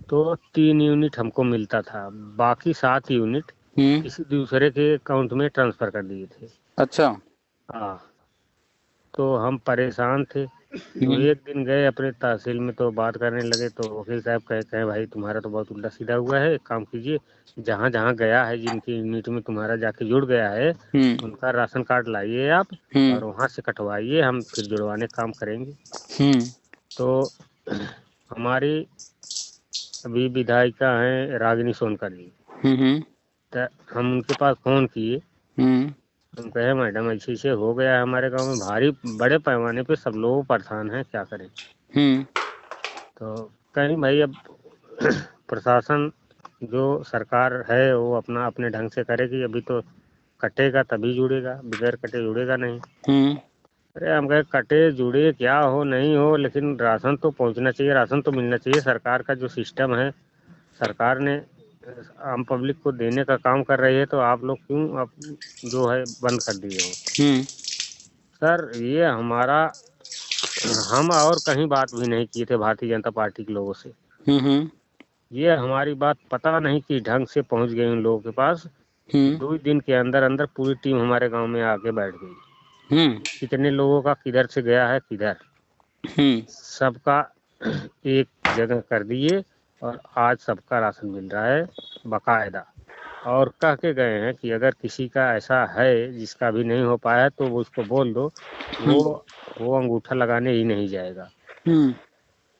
तो 3 यूनिट हमको मिलता था, बाकी 7 यूनिट हम्म। किसी दूसरे के अकाउंट में ट्रांसफर कर दिए थे। अच्छा। हाँ, तो हम परेशान थे। तो हम्म। एक दिन गए अपने तहसील में तो बात करने लगे, तो वकील साहब कहे भाई तुम्हारा तो बहुत उल्टा सीधा हुआ है, एक काम कीजिए, जहाँ जहाँ गया है जिनकी यूनिट में तुम्हारा जाके जुड़ गया है हम्म। उनका राशन कार्ड लाइए आप हम्म। और वहाँ से कटवाइए, हम फिर जुड़वाने का काम करेंगे। हम्म। तो हमारी अभी विधायिका हैं रागिनी सोनकर जी, हम्म। तो हम उनके पास फ़ोन किए। हम्म। हम कहे मैडम ऐसे ऐसे हो गया है हमारे गांव में, भारी बड़े पैमाने पे सब लोग परेशान हैं, क्या करें। हम्म। तो कहीं भाई अब प्रशासन जो सरकार है वो अपना अपने ढंग से करेगी। अभी तो कटेगा तभी जुड़ेगा, बगैर कटे जुड़ेगा नहीं। हम्म। अरे हम कहे कटे जुड़े क्या हो नहीं हो, लेकिन राशन तो पहुंचना चाहिए, राशन तो मिलना चाहिए। सरकार का जो सिस्टम है, सरकार ने आम पब्लिक को देने का काम कर रही है, तो आप लोग क्यों आप जो है बंद कर दिए हो। हम्म। सर ये हमारा, हम और कहीं बात भी नहीं किए थे भारतीय जनता पार्टी के लोगों से। हम्म। ये हमारी बात पता नहीं कि ढंग से पहुंच गई उन लोगों के पास। हम्म। 2 दिन के अंदर अंदर पूरी टीम हमारे गांव में आके बैठ गई। हम्म। कितने लोगों का किधर से गया है किधर, हम्म। सबका एक जगह कर दिए और आज सबका राशन मिल रहा है बकायदा। और कह के गए हैं कि अगर किसी का ऐसा है जिसका भी नहीं हो पाया तो वो उसको बोल दो, वो हम्म। वो अंगूठा लगाने ही नहीं जाएगा, हम्म।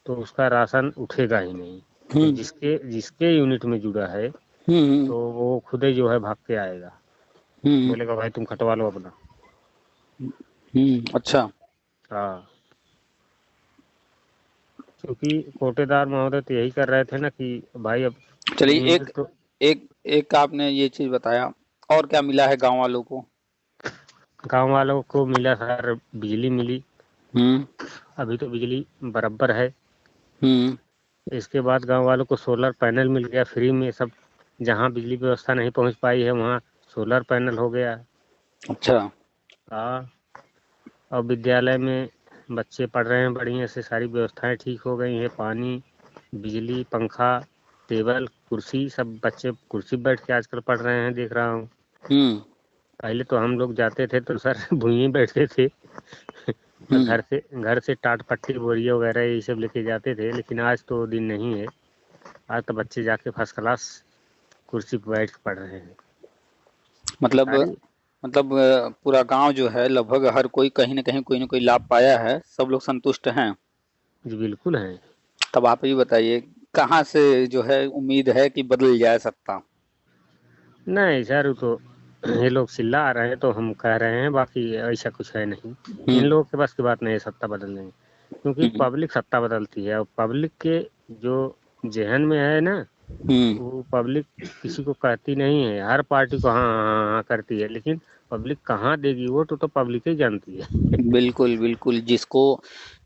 तो उसका राशन उठेगा ही नहीं। तो हम्म। जिसके जिसके यूनिट में जुड़ा है हम्म। तो वो खुद ही जो है भाग के आएगा, हम्म। बोलेगा भाई तुम कटवा लो अपना। अच्छा। हाँ, क्योंकि कोटेदार महोदय तो यही कर रहे थे ना कि भाई अब चलिए, यूनिट एक तो। एक एक आपने ये चीज बताया, और क्या मिला है गांव वालों को? गांव वालों को मिला सर, बिजली मिली। हम्म। अभी तो बिजली बराबर है। हम्म। इसके बाद गांव वालों को सोलर पैनल मिल गया फ्री में सब। जहां बिजली व्यवस्था नहीं पहुंच पाई है वहां सोलर पैनल हो गया। अच्छा। हाँ, और विद्यालय में बच्चे पढ़ रहे हैं बढ़िया से, सारी व्यवस्थाएं ठीक हो गई हैं, पानी बिजली पंखा टेबल कुर्सी, सब बच्चे कुर्सी पे बैठ के आजकल पढ़ रहे हैं, देख रहा हूँ। हम्म। पहले तो हम लोग जाते थे तो सर भुइं बैठते थे घर से टाट पट्टी बोरिया वगैरह ये सब लेके जाते थे, लेकिन आज तो वो दिन नहीं है। आज तो बच्चे जाके फर्स्ट क्लास कुर्सी पर बैठ के पढ़ रहे हैं। मतलब सारी पूरा गांव जो है लगभग हर कोई कहीं ना कहीं कोई ना कोई लाभ पाया है, सब लोग संतुष्ट हैं। जी बिल्कुल है। तब आप ये बताइए कहाँ से जो है उम्मीद है कि बदल जाए सत्ता? नहीं सर, वो तो ये लोग चिल्ला रहे हैं तो हम कह रहे हैं, बाकी ऐसा कुछ है नहीं। इन लोगों के बस की बात नहीं है सत्ता बदलने की, क्योंकि हम्म पब्लिक सत्ता बदलती है और पब्लिक के जो जहन में है ना, हम्म वो पब्लिक किसी को कहती नहीं है। हर पार्टी को हाँ हाँ हाँ हाँ करती है, लेकिन पब्लिक कहाँ देगी वोट तो पब्लिक ही जानती है। बिल्कुल बिल्कुल। जिसको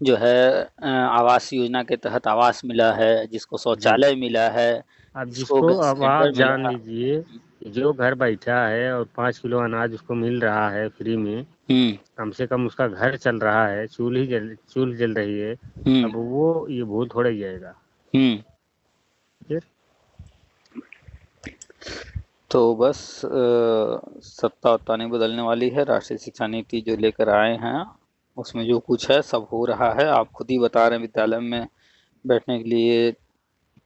जो है आवास योजना के तहत आवास मिला है, जिसको जी, शौचालय मिला है, अब जिसको जिसको, गैस अब आप सिलेंडर जान मिला। लीजिए कि जो घर बैठा है और 5 किलो अनाज उसको मिल रहा है फ्री में, हम्म कम से कम उसका घर चल रहा है, चूल्ही जल रही है, हम्म अब वो ये भूल थोड़ा ही जाएगा हम्म फिर। तो बस सत्ता वत्ता नहीं बदलने वाली है। राष्ट्रीय शिक्षा नीति जो लेकर आए हैं उसमें जो कुछ है सब हो रहा है। आप खुद ही बता रहे हैं विद्यालय में बैठने के लिए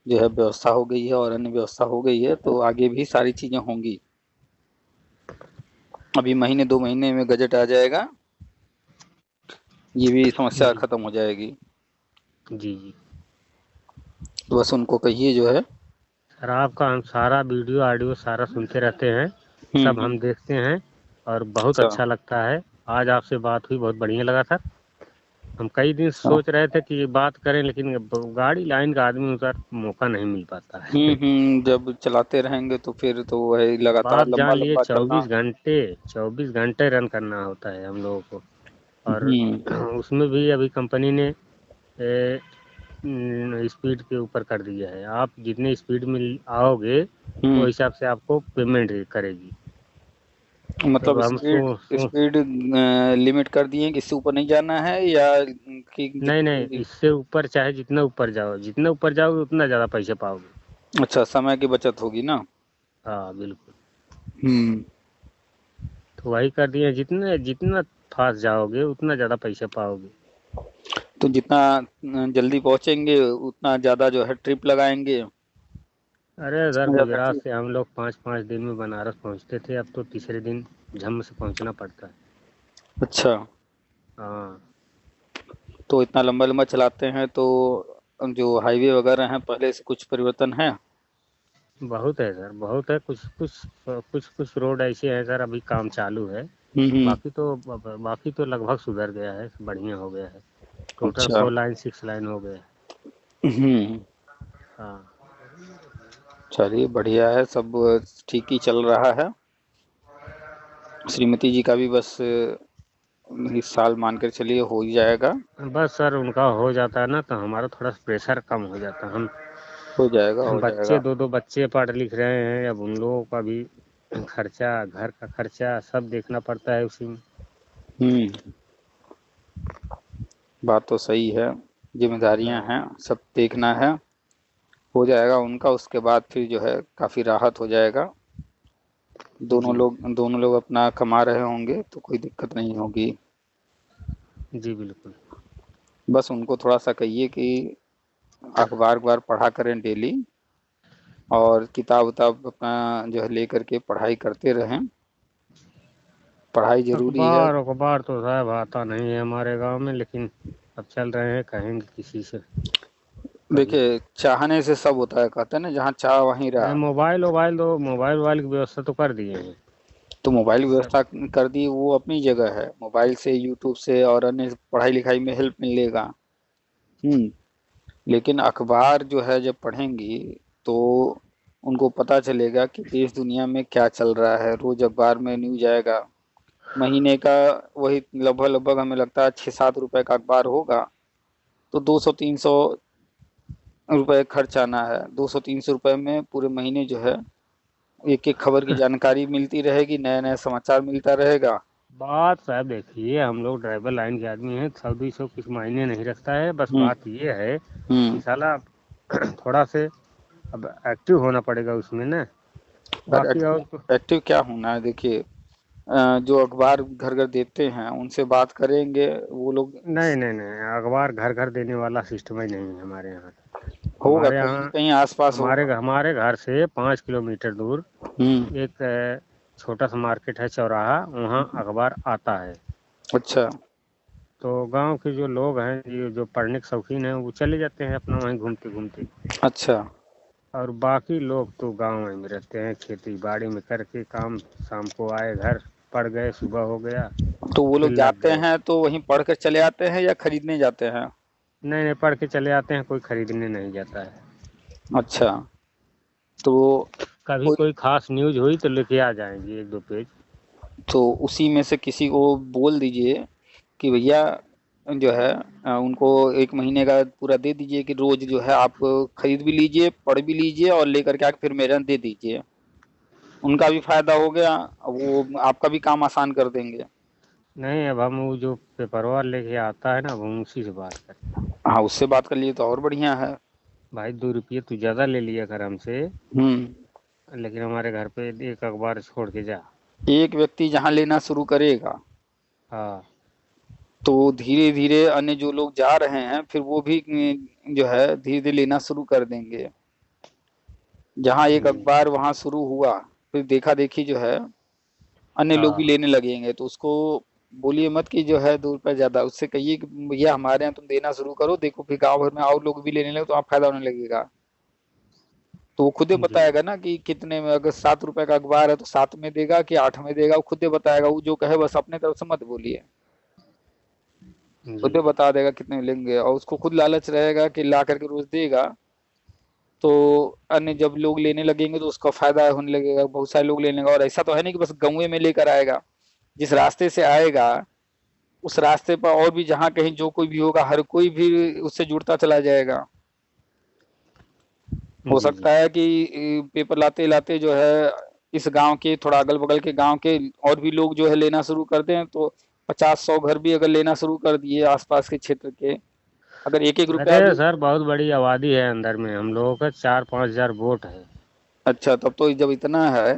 जो है व्यवस्था हो गई है और अन्य व्यवस्था हो गई है, तो आगे भी सारी चीजें होंगी। अभी महीने 2 महीने में गजट आ जाएगा, ये भी समस्या जी खत्म हो जाएगी। जी जी। तो बस उनको कहिए जो है। सर आपका हम सारा वीडियो ऑडियो सारा सुनते रहते हैं, सब हम्म। हम देखते हैं और बहुत अच्छा अच्छा लगता है। आज आपसे बात हुई, बहुत बढ़िया लगा सर। हम कई दिन अच्छा। सोच रहे थे कि ये बात करें, लेकिन गाड़ी लाइन का आदमी सर मौका नहीं मिल पाता है। जब चलाते रहेंगे तो फिर तो वही अब लगातार आप लंबा जान लिए लंबा चलना। 24 घंटे, 24 घंटे रन करना होता है हम लोगों को। और हम्म उसमें भी अभी कंपनी ने स्पीड के ऊपर कर दिया है। आप जितने स्पीड में आओगे वो हम्म हिसाब से आपको पेमेंट करेगी। तो मतलब हम स्पीड स्पीड लिमिट कर दिए हैं कि इससे ऊपर नहीं जाना है, या कि नहीं जितनी नहीं, जल्दी? इससे ऊपर चाहे जितना ऊपर जाओ, जितना ऊपर जाओगे उतना ज़्यादा पैसे पाओगे। अच्छा, समय की बचत होगी ना। हाँ बिल्कुल। हम्म तो वही कर दिए, जितने जितना फास्ट जाओगे उतना ज़्यादा पैसे पाओगे। तो जितना जल्दी पहुंचेंगे उतना ज्यादा जो है ट्रिप लगाएंगे, अरे उधर उतना ज्यादा गुजरात ट्रिप। से हम लोग 5 5 दिन में बनारस पहुंचते थे, अब तो तीसरे दिन झम से पहुंचना पड़ता है। अच्छा, हाँ। तो इतना लंबा लंबा चलाते हैं तो जो हाईवे वगैरह हैं पहले से कुछ परिवर्तन है? बहुत है सर, बहुत है। कुछ रोड ऐसे हैं सर, अभी काम चालू है। हम्म। बाकी तो लगभग सुधर गया है, बढ़िया हो गया है। टोटल अच्छा। 100 लाइन 6 लाइन हो गया है। हम्म हाँ चलिए बढ़िया है, सब ठीक ही चल रहा है। श्रीमती जी का भी बस इस साल मान कर चलिए हो ही जाएगा। बस सर, उनका हो जाता है ना तो हमारा थोड़ा प्रेशर कम हो जाता है। हो जाएगा हम हो बच्चे, जाएगा। 2 2 बच्चे पढ़ लिख रहे हैं, अब उन लोगों का भी खर्चा, घर का खर्चा सब देखना पड़ता है उसी में। हम्म बात तो सही है, जिम्मेदारियां हाँ हैं, सब देखना है। हो जाएगा उनका, उसके बाद फिर जो है काफी राहत हो जाएगा। जी दोनों लोग अपना कमा रहे होंगे तो कोई दिक्कत नहीं होगी। जी बिल्कुल। बस उनको थोड़ा सा कहिए कि अखबार अखबार पढ़ा करें डेली, और किताब उताब अपना जो है लेकर के पढ़ाई करते रहें। पढ़ाई जरूरी है। अखबार अखबार तो साहब आता नहीं है हमारे गांव में, लेकिन अब चल रहे हैं, कहेंगे किसी से कभी। देखिए चाहने से सब होता है, कहते हैं ना, जहाँ चाह वहीं राह। मोबाइल वोबाइल की व्यवस्था तो कर दिए हैं तो मोबाइल सब। व्यवस्था कर दी, वो अपनी जगह है। मोबाइल से, यूट्यूब से और अन्य पढ़ाई लिखाई में हेल्प मिलेगा। हम्म लेकिन अखबार जो है जब पढ़ेंगी तो उनको पता चलेगा कि देश दुनिया में क्या चल रहा है। रोज अखबार में न्यूज आएगा। महीने का वही लगभग लगभग हमें लगता है 6 7 रुपए का अखबार होगा, तो 200 300 रुपए खर्च आना है। 200 300 रुपए में पूरे महीने जो है एक एक खबर की जानकारी मिलती रहेगी, नया नया समाचार मिलता रहेगा। बात साहब देखिए, हम लोग ड्राइवर लाइन के आदमी हैं, 100 200 कुछ मायने नहीं रखता है। बस हम्म बात ये है कि हम्म साला थोड़ा से अब एक्टिव होना पड़ेगा उसमें ना। पर बाकी और तो एक्टिव क्या होना है, देखिए जो अखबार घर घर देते हैं उनसे बात करेंगे, वो लोग नहीं नहीं नहीं, अखबार घर घर देने वाला सिस्टम ही नहीं है हमारे यहाँ। होगा हमारे कहीं यहाँ, कहीं आसपास होगा। हमारे घर से 5 किलोमीटर दूर हम्म। एक छोटा सा मार्केट है, चौराहा, वहाँ अखबार आता है। अच्छा। तो गांव के जो लोग हैं, ये जो पढ़ने के शौकीन हैं, वो चले जाते हैं अपना वहीं घूमते घूमते। अच्छा। और बाकी लोग तो गांव में रहते हैं, खेती बाड़ी में करके काम, शाम को आए घर, पड़ गए, सुबह हो गया, तो वो फिर लोग लग जाते गए। हैं तो वहीं पढ़ कर चले आते हैं या खरीदने जाते हैं? नहीं नहीं, पढ़ के चले आते हैं, कोई खरीदने नहीं जाता है। अच्छा। तो कभी कोई कोई खास न्यूज हुई तो लेके आ जाएंगे 1-2 पेज। तो उसी में से किसी को बोल दीजिए कि भैया जो है उनको 1 महीने का पूरा दे दीजिए कि रोज जो है आप खरीद भी लीजिए, पढ़ भी लीजिए और लेकर के आके फिर मेरे यहाँ दे दीजिए। उनका भी फायदा हो गया, वो आपका भी काम आसान कर देंगे। नहीं, अब हम वो जो पेपरवा लेके आता है ना, अब हम उसी से बात करें। हाँ, उससे बात कर लिए तो और बढ़िया है। भाई 2 रुपये तू ज़्यादा ले लिया कर हमसे, हम्म। लेकिन हमारे घर पे एक अखबार छोड़ के जा। एक व्यक्ति जहाँ लेना शुरू करेगा हाँ। तो धीरे धीरे अन्य जो लोग जा रहे हैं फिर वो भी जो है धीरे धीरे लेना शुरू कर देंगे। जहाँ एक जी। अखबार वहां शुरू हुआ, फिर देखा देखी जो है अन्य लोग भी हाँ लेने लगेंगे, तो उसको बोलिए मत कि जो है 2 रुपए ज्यादा, उससे कहिए कि भैया हमारे यहाँ तुम देना शुरू करो, देखो फिर गाँव भर में और लोग भी लेने लगे तो आप फायदा होने लगेगा। तो वो खुद ही जी बताएगा ना कि कितने में, अगर 7 रुपए का अखबार है तो 7 में देगा कि 8 में देगा, वो खुद ही बताएगा। वो जो कहे बस अपने तरफ से मत बोलिए, खुद जी। ही बता देगा कितने में लेंगे, और उसको खुद लालच रहेगा कि ला करके रोज देगा। तो अन्य जब लोग लेने लगेंगे तो उसका फायदा होने लगेगा, बहुत सारे लोग लेने लगेंगे। और ऐसा तो है नहीं कि बस गाँव में लेकर आएगा, जिस रास्ते से आएगा उस रास्ते पर और भी जहाँ कहीं जो कोई भी होगा हर कोई भी उससे जुड़ता चला जाएगा। हो जी जी। सकता है कि पेपर लाते लाते जो है इस गांव के थोड़ा अगल बगल के गांव के और भी लोग जो है लेना शुरू कर दें, तो 50-100 घर भी अगर लेना शुरू कर दिए आसपास के क्षेत्र के, अगर 1-1 रुपया अरे भी। सर, बहुत बड़ी आबादी है अंदर में, हम लोगों का 4-5 हज़ार वोट है। अच्छा, तब तो जब इतना है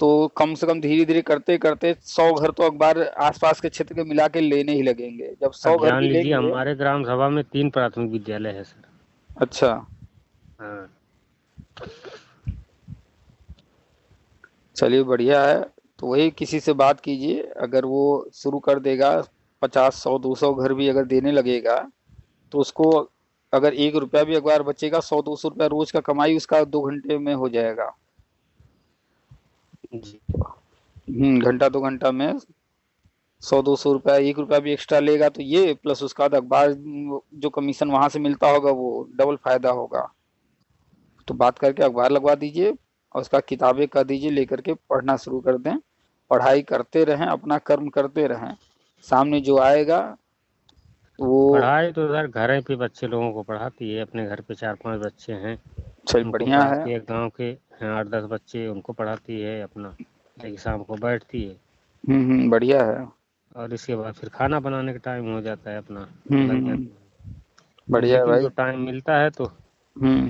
तो कम से कम धीरे धीरे करते करते 100 घर तो अखबार आसपास के क्षेत्र के मिला के लेने ही लगेंगे, जब अब 100 घर जान भी लीजिए, लेंगे। हमारे ग्राम सभा में 3 प्राथमिक विद्यालय है सर। अच्छा। हाँ। चलिए बढ़िया है। तो वही किसी से बात कीजिए, अगर वो शुरू कर देगा 50-100-200 घर भी अगर देने लगेगा तो उसको, अगर 1 रुपया भी अखबार बचेगा, 100-200 रुपया रोज का कमाई उसका 2 घंटे में हो जाएगा। जी। घंटा 2 घंटा में 100-200 रुपया, 1 रुपया भी एक्स्ट्रा लेगा तो ये प्लस उसका बाद अखबार जो कमीशन वहां से मिलता होगा वो डबल फायदा होगा। तो बात करके अखबार लगवा दीजिए और उसका किताबें कर दीजिए, लेकर के पढ़ना शुरू कर दें। पढ़ाई करते रहें, अपना कर्म करते रहें, सामने जो आएगा वो। पढ़ाई तो सर घर पे बच्चे लोगों को पढ़ाती है, अपने घर पे 4-5 बच्चे हैं, चल उनको बढ़िया है। पढ़ाती है। गांव के हैं 8-10 बच्चे, उनको पढ़ाती है अपना, लेकिन शाम को बैठती है। बढ़िया है। और इसके बाद फिर खाना बनाने का टाइम हो जाता है अपना, लग हम्म। जाती है। बढ़िया है लेकिन भाई। जो टाइम मिलता है तो हम्म।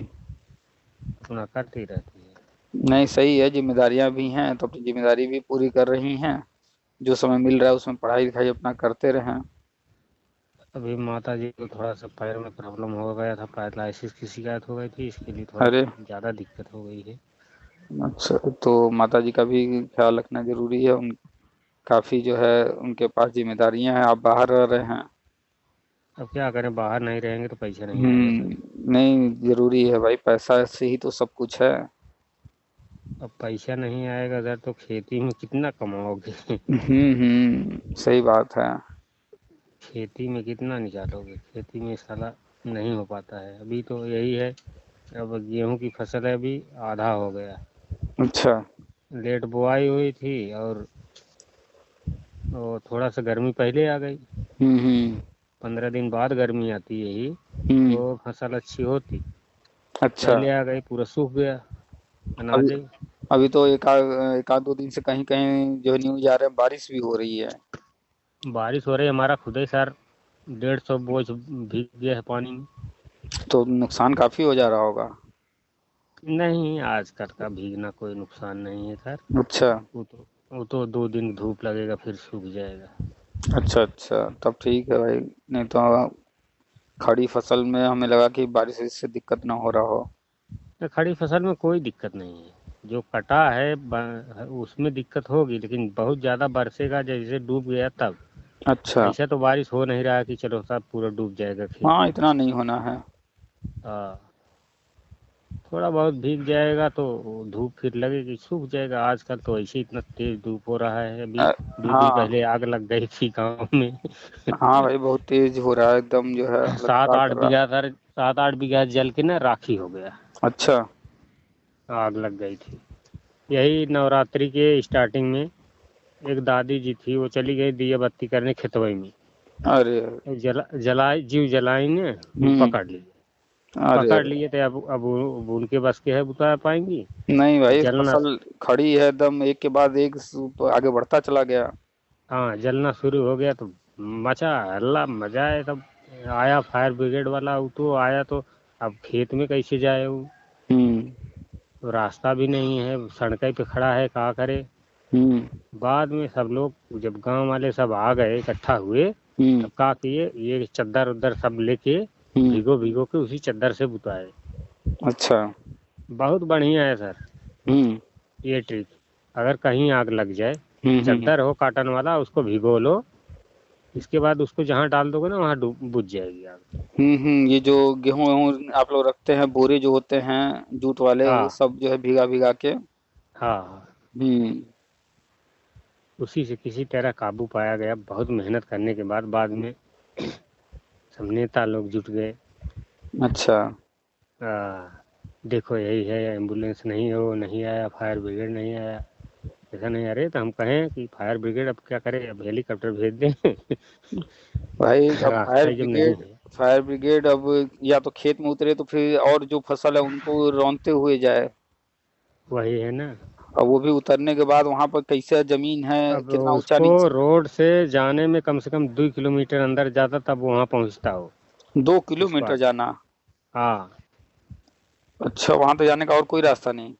अपना करती रहती है। नहीं सही है, जिम्मेदारियां भी हैं तो अपनी जिम्मेदारी भी पूरी कर रही हैं। जो समय मिल रहा है उसमें पढ़ाई लिखाई अपना करते रहें। अभी माता जी को थोड़ा सा पैर में प्रॉब्लम हो गया था, पैरालिसिस की शिकायत हो गई थी, इसके लिए थोड़ा अरे। ज़्यादा दिक्कत हो गई है। अच्छा, तो माता जी का भी ख्याल रखना जरूरी है। उन काफी जो है उनके पास जिम्मेदारियां हैं, आप बाहर रह रहे हैं। अब क्या करें, बाहर नहीं रहेंगे तो पैसा नहीं आएगा सर। नहीं, जरूरी है भाई, पैसा से ही तो सब कुछ है। अब पैसा नहीं आएगा सर तो खेती में कितना कमाओगे? सही बात है। खेती में कितना निकालोगे? खेती में साला नहीं हो पाता है। अभी तो यही है, अब गेहूं की फसल है, अभी आधा हो गया। अच्छा। लेट बुआई हुई थी, और वो थोड़ा सा गर्मी पहले आ गई। हम्म। 15 दिन बाद गर्मी आती है ही, हम्म। तो फसल अच्छी होती। अच्छा। पहले आ गई, पूरा सूख गया अभी अनाज ही। अभी तो एक आध 2 दिन से कहीं कहीं जो न्यूज आ रहे हैं बारिश भी हो रही है। बारिश हो रही है, हमारा खुद ही सर 150 बोझ भीग गया है पानी में। तो नुकसान काफी हो जा रहा होगा। नहीं, आजकल का भीगना कोई नुकसान नहीं है सर। अच्छा। वो तो वो तो 2 दिन धूप लगेगा फिर सूख जाएगा। अच्छा अच्छा, तब ठीक है भाई। नहीं तो खड़ी फसल में हमें लगा कि बारिश से दिक्कत ना हो रहा हो। तो खड़ी फसल में कोई दिक्कत नहीं है, जो कटा है उसमें दिक्कत होगी, लेकिन बहुत ज़्यादा बरसेगा जैसे डूब गया तब। अच्छा। ऐसा तो बारिश हो नहीं रहा है कि चलो सब पूरा डूब जाएगा खेत। हाँ, इतना नहीं होना है। हाँ, थोड़ा बहुत भीग जाएगा तो धूप फिर लगेगी, सूख जाएगा। आजकल तो ऐसे इतना तेज धूप हो रहा है, अभी दो दिन हाँ पहले आग लग गई थी गांव में। हाँ भाई, बहुत तेज हो रहा है एकदम, जो है सात लगातार आठ कर रहा बीघा सर, 7-8 बीघा जल के ना राखी हो गया। है। अच्छा। आग लग गई थी यही नवरात्रि के स्टार्टिंग में। एक दादी जी थी, वो चली गई दिया बत्ती करने खेतवई में। अरे। जलाई जीव जलाई ने, वो हम्म। पकड़ लिए। अरे पकड़ अरे। लिए थे, अब उनके बस के है बता पाएंगी। नहीं भाई, जलना, फसल खड़ी है एकदम, एक के बाद एक आगे बढ़ता चला गया। हाँ जलना शुरू हो गया तो मचा हल्ला, मजा आया तब। आया फायर ब्रिगेड वाला, वो तो आया तो अब खेत में कैसे जाए वो, हम्म तो रास्ता भी नहीं है, सड़क पे खड़ा है, क्या करे। हम्म बाद में सब लोग जब गांव वाले सब आ गए, इकट्ठा हुए, हम्म तब क्या किए, ये चद्दर उद्दर सब लेके हम्म। भिगो भिगो के उसी चद्दर से बुताए। अच्छा। बहुत बढ़िया है सर हम्म ये ट्रिक। अगर कहीं आग लग जाए, हम्म। चद्दर हो काटन वाला, उसको भिगो लो, इसके बाद उसको जहाँ डाल दोगे ना वहाँ बुझ जाएगी आग। ये जो गेहूं वेहूं आप लोग रखते हैं, बोरे जो होते हैं जूट वाले, वो हाँ सब जो है भीगा भीगा के। हाँ हाँ, हम्म। उसी से किसी तरह काबू पाया गया, बहुत मेहनत करने के बाद। बाद में सब नेता लोग जुट गए। अच्छा। देखो यही है, एम्बुलेंस नहीं हो, नहीं आया, फायर ब्रिगेड नहीं आया। ऐसा नहीं, अरे तो हम कहें कि फायर ब्रिगेड अब क्या करें, अब हेलीकॉप्टर भेज दें। भाई अब रास्ता ही जब नहीं है। फायर ब्रिगेड अब या तो खेत में उतरे, तो फिर और जो फसल है उनको रौंदते हुए जाए। वही है ना। और वो भी उतरने के बाद वहां पर कैसा जमीन है, अब कितना ऊंचा उसको नीचे। रोड से जाने में कम से कम 2 किलोमीटर अंदर जाता तब वहाँ पहुँचता हो। 2 किलोमीटर पुष्पा, जाना। हाँ। अच्छा, वहां तो जाने का और कोई रास्ता नहीं।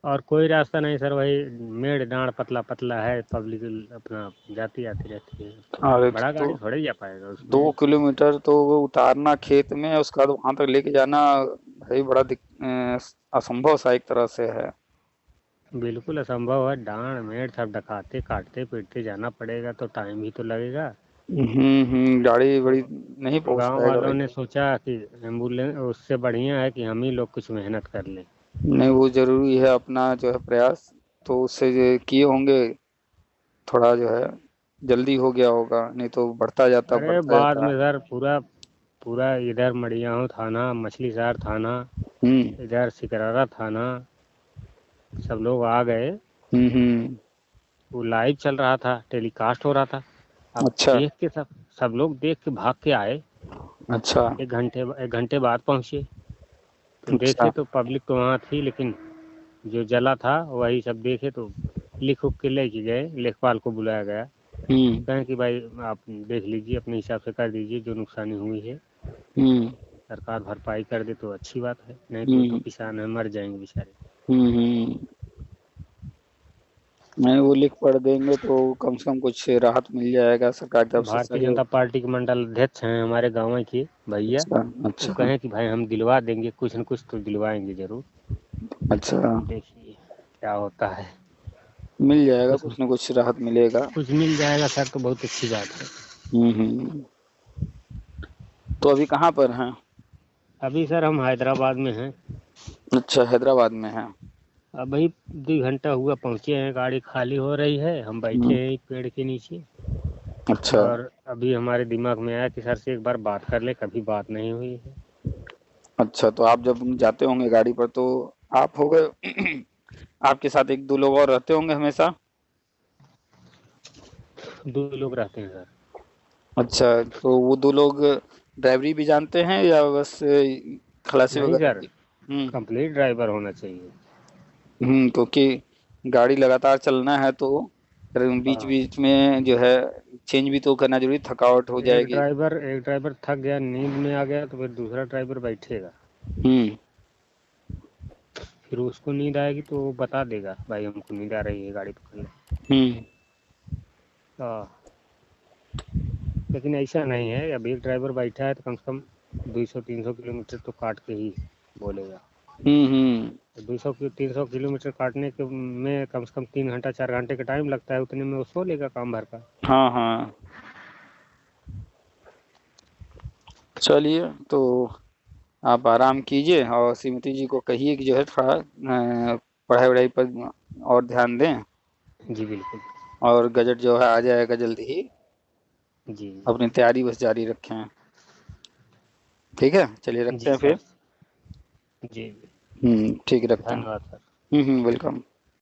और कोई रास्ता नहीं सर, वही मेड़ डांड पतला पतला है, पब्लिक अपना जाती आती रहती है। अरे बड़ा तो गाड़ी थोड़े जा पाएगा दो उसमें। किलोमीटर तो वो उतारना खेत में, उसके बाद वहां तक लेके जाना, भाई बड़ा असंभव सा एक तरह से है। बिल्कुल असंभव है, डांड मेड़ सब डकाते काटते पीटते जाना पड़ेगा, तो टाइम भी तो लगेगा। गाड़ी तो बड़ी नहीं पहुंच गांव पाएगा वालों भाई। ने सोचा कि एम्बुलेंस उससे बढ़िया है कि हम ही लोग कुछ मेहनत कर लें। नहीं, वो जरूरी है अपना जो है प्रयास, तो उससे जो किए होंगे, थोड़ा जो है जल्दी हो गया होगा, नहीं तो अरे बढ़ता बाद जाता। में सर पूरा पूरा इधर मड़ियाहू थाना, मछली शहर थाना, हम्म इधर सिकरारा थाना, सब लोग आ गए। हम्म। वो लाइव चल रहा था, टेलीकास्ट हो रहा था। अब अच्छा देख के सब लोग देख के भाग के आए। अच्छा 1 घंटे बाद पहुंचे, तो अच्छा। देखे तो पब्लिक तो वहाँ थी, लेकिन जो जला था वही सब देखे, तो लिख उख के लेके गए, लेखपाल को बुलाया गया। हम्म कहें कि भाई आप देख लीजिए, अपने हिसाब से कर दीजिए, जो नुकसानी हुई है हम्म सरकार भरपाई कर दे तो अच्छी बात है, नहीं तो वो तो हम्म किसान है, मर जाएंगे बेचारे। हम्म। नहीं, वो लिख पढ़ देंगे तो कम से कम कुछ राहत मिल जाएगा सरकार की तरफ से, भारतीय सहयोग। जनता पार्टी के मंडल अध्यक्ष हैं हमारे गाँव के भैया, अच्छा वो अच्छा कहें कि भाई हम दिलवा देंगे, कुछ न कुछ तो दिलवाएंगे जरूर। अच्छा। देखिए क्या होता है। मिल जाएगा, कुछ कुछ ना कुछ राहत मिलेगा। कुछ मिल जाएगा सर तो बहुत अच्छी बात है। हम्म। तो अभी कहाँ पर हैं? अभी सर हम हैदराबाद में हैं। अच्छा, हैदराबाद में है। अभी 2 घंटा हुआ पहुँचे हैं, गाड़ी खाली हो रही है, हम बैठे हम्म। हैं एक पेड़ के नीचे। अच्छा और अभी हमारे दिमाग में आया कि सर से एक बार बात कर ले, कभी बात नहीं हुई है। अच्छा, तो आप जब जाते होंगे गाड़ी पर, तो आप हो गए आपके साथ एक दो लोग और रहते होंगे हमेशा। 2 लोग रहते हैं सर। अच्छा, तो वो दो लोग ड्राइवरी भी जानते हैं या बस खलासी नहीं वगैरह सर, की? हम्म कंप्लीट ड्राइवर होना चाहिए। क्योंकि गाड़ी लगातार चलना है, तो बीच हाँ, बीच में जो है चेंज भी तो करना जरूरी, थकावट हो जाएगी। एक ड्राइवर थक गया, नींद में आ गया, तो फिर दूसरा ड्राइवर बैठेगा। हम्म। फिर उसको नींद आएगी तो वो बता देगा, भाई हमको नींद आ रही है, गाड़ी पकड़ ले। हाँ, लेकिन ऐसा नहीं है, अभी एक ड्राइवर बैठा है तो कम से कम 200-300 किलोमीटर तो काट के ही बोलेगा। 200-300 किलोमीटर काटने के में कम से कम 3 घंटा 4 घंटे का टाइम लगता है, उतने में वो सो लेगा काम भर का। हाँ हाँ, चलिए तो आप आराम कीजिए और श्रीमती जी को कहिए कि जो है थोड़ा पढ़ाई वढ़ाई पर और ध्यान दें, जी बिल्कुल। और गजट जो है आ जाएगा जल्दी ही, जी अपनी तैयारी बस जारी रखें। ठीक है, चलिए रखते जी हैं फिर। सर। जी ठीक, रखते हैं। धन्यवाद सर। वेलकम।